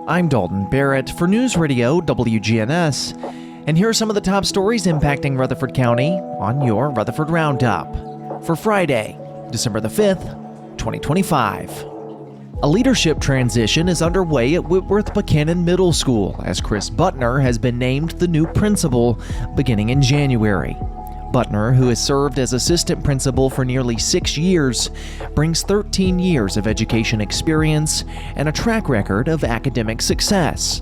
I'm Dalton Barrett for News Radio WGNS, and here are some of the top stories impacting Rutherford County on your Rutherford Roundup for Friday, December the 5th, 2025. A leadership transition is underway at Whitworth-Buchanan Middle School as Chris Butner has been named the new principal beginning in January. Butner, who has served as assistant principal for nearly 6 years, brings 13 years of education experience and a track record of academic success.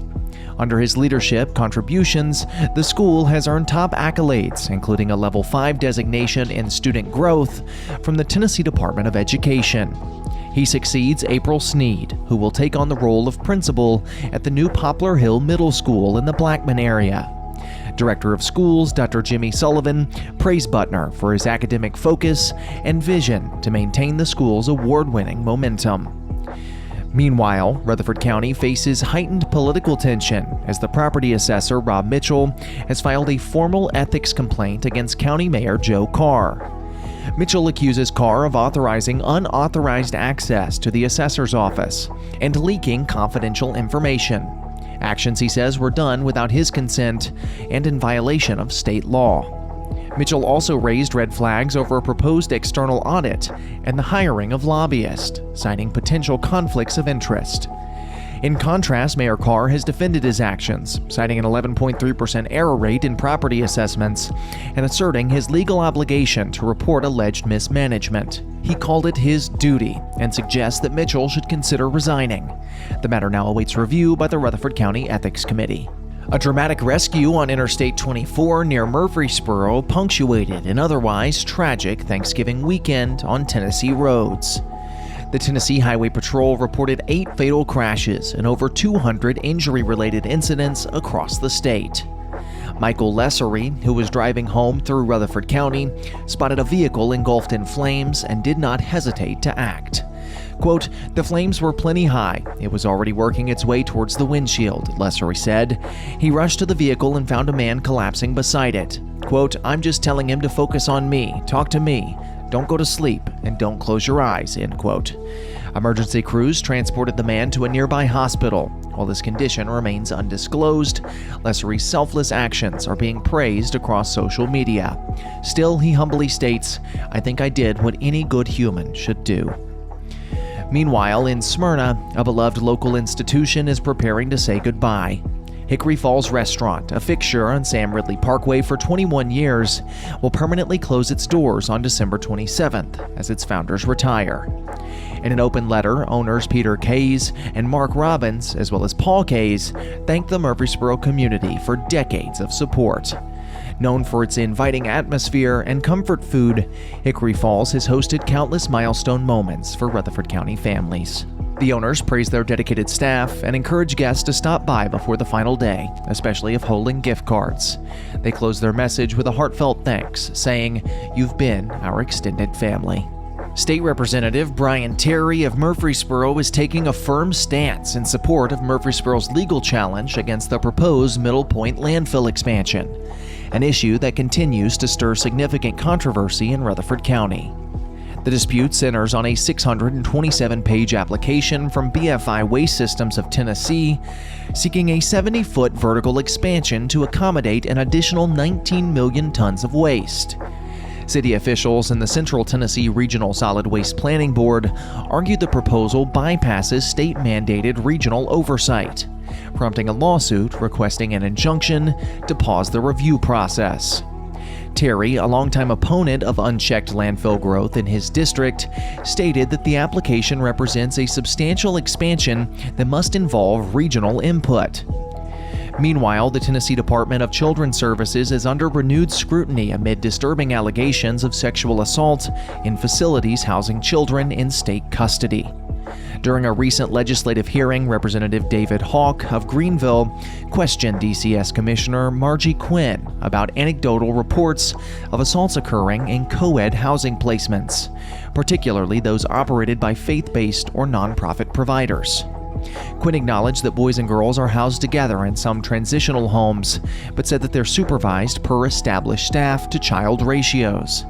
Under his leadership contributions, the school has earned top accolades, including a Level 5 designation in student growth from the Tennessee Department of Education. He succeeds April Sneed, who will take on the role of principal at the new Poplar Hill Middle School in the Blackman area. Director of Schools Dr. Jimmy Sullivan praised Butner for his academic focus and vision to maintain the school's award-winning momentum. Meanwhile, Rutherford County faces heightened political tension as the property assessor Rob Mitchell has filed a formal ethics complaint against County Mayor Joe Carr. Mitchell accuses Carr of authorizing unauthorized access to the assessor's office and leaking confidential information. Actions, he says, were done without his consent and in violation of state law. Mitchell also raised red flags over a proposed external audit and the hiring of lobbyists, citing potential conflicts of interest. In contrast, Mayor Carr has defended his actions, citing an 11.3% error rate in property assessments and asserting his legal obligation to report alleged mismanagement. He called it his duty and suggests that Mitchell should consider resigning. The matter now awaits review by the Rutherford County Ethics Committee. A dramatic rescue on Interstate 24 near Murfreesboro punctuated an otherwise tragic Thanksgiving weekend on Tennessee roads. The Tennessee Highway Patrol reported 8 fatal crashes and over 200 injury-related incidents across the state. Michael Lessery, who was driving home through Rutherford County, spotted a vehicle engulfed in flames and did not hesitate to act. Quote, "The flames were plenty high. It was already working its way towards the windshield," Lessery said. He rushed to the vehicle and found a man collapsing beside it. Quote, "I'm just telling him to focus on me, talk to me. Don't go to sleep, and don't close your eyes," end quote. Emergency crews transported the man to a nearby hospital. While his condition remains undisclosed, Lessery's selfless actions are being praised across social media. Still, he humbly states, "I think I did what any good human should do." Meanwhile, in Smyrna, a beloved local institution is preparing to say goodbye. Hickory Falls Restaurant, a fixture on Sam Ridley Parkway for 21 years, will permanently close its doors on December 27th as its founders retire. In an open letter, owners Peter Kays and Mark Robbins, as well as Paul Kays, thanked the Murfreesboro community for decades of support. Known for its inviting atmosphere and comfort food, Hickory Falls has hosted countless milestone moments for Rutherford County families. The owners praise their dedicated staff and encourage guests to stop by before the final day, especially if holding gift cards. They close their message with a heartfelt thanks, saying, "You've been our extended family." State Representative Brian Terry of Murfreesboro is taking a firm stance in support of Murfreesboro's legal challenge against the proposed Middle Point landfill expansion, an issue that continues to stir significant controversy in Rutherford County. The dispute centers on a 627-page application from BFI Waste Systems of Tennessee, seeking a 70-foot vertical expansion to accommodate an additional 19 million tons of waste. City officials and the Central Tennessee Regional Solid Waste Planning Board argued the proposal bypasses state-mandated regional oversight, prompting a lawsuit requesting an injunction to pause the review process. Terry, a longtime opponent of unchecked landfill growth in his district, stated that the application represents a substantial expansion that must involve regional input. Meanwhile, the Tennessee Department of Children's Services is under renewed scrutiny amid disturbing allegations of sexual assault in facilities housing children in state custody. During a recent legislative hearing, Representative David Hawk of Greenville questioned DCS Commissioner Margie Quinn about anecdotal reports of assaults occurring in co-ed housing placements, particularly those operated by faith-based or nonprofit providers. Quinn acknowledged that boys and girls are housed together in some transitional homes, but said that they're supervised per established staff-to-child ratios.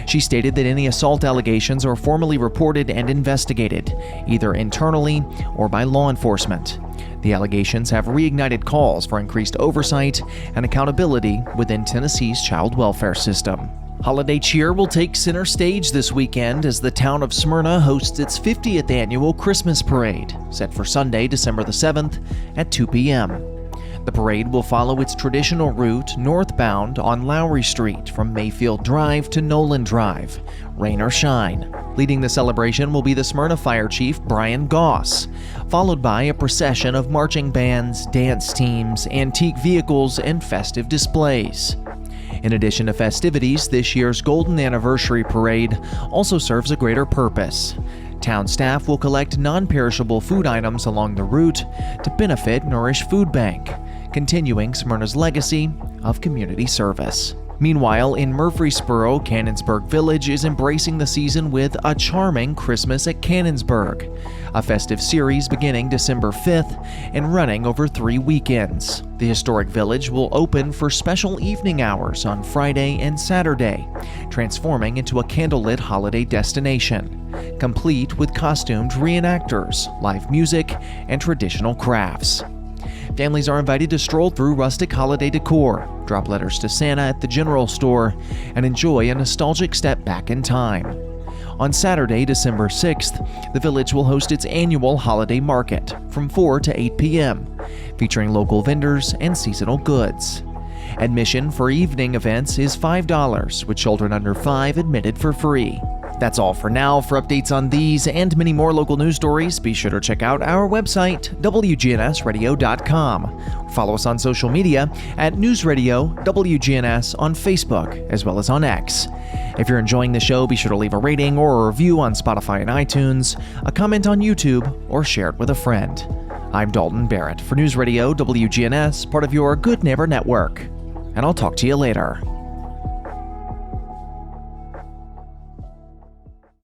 She stated that any assault allegations are formally reported and investigated, either internally or by law enforcement. The allegations have reignited calls for increased oversight and accountability within Tennessee's child welfare system. Holiday cheer will take center stage this weekend as the town of Smyrna hosts its 50th annual Christmas parade, set for Sunday, December the 7th at 2 p.m. The parade will follow its traditional route northbound on Lowry Street from Mayfield Drive to Nolan Drive, rain or shine. Leading the celebration will be the Smyrna Fire Chief Brian Goss, followed by a procession of marching bands, dance teams, antique vehicles, and festive displays. In addition to festivities, this year's Golden Anniversary Parade also serves a greater purpose. Town staff will collect non-perishable food items along the route to benefit Nourish Food Bank, continuing Smyrna's legacy of community service. Meanwhile, in Murfreesboro, Cannonsburg Village is embracing the season with A Charming Christmas at Cannonsburg, a festive series beginning December 5th and running over 3 weekends. The historic village will open for special evening hours on Friday and Saturday, transforming into a candlelit holiday destination, complete with costumed reenactors, live music, and traditional crafts. Families are invited to stroll through rustic holiday decor, drop letters to Santa at the general store, and enjoy a nostalgic step back in time. On Saturday, December 6th, the village will host its annual holiday market from 4 to 8 p.m., featuring local vendors and seasonal goods. Admission for evening events is $5, with children under 5 admitted for free. That's all for now. For updates on these and many more local news stories, be sure to check out our website, wgnsradio.com. Follow us on social media at News Radio WGNS on Facebook, as well as on X. If you're enjoying the show, be sure to leave a rating or a review on Spotify and iTunes, a comment on YouTube, or share it with a friend. I'm Dalton Barrett for News Radio WGNS, part of your Good Neighbor Network. And I'll talk to you later.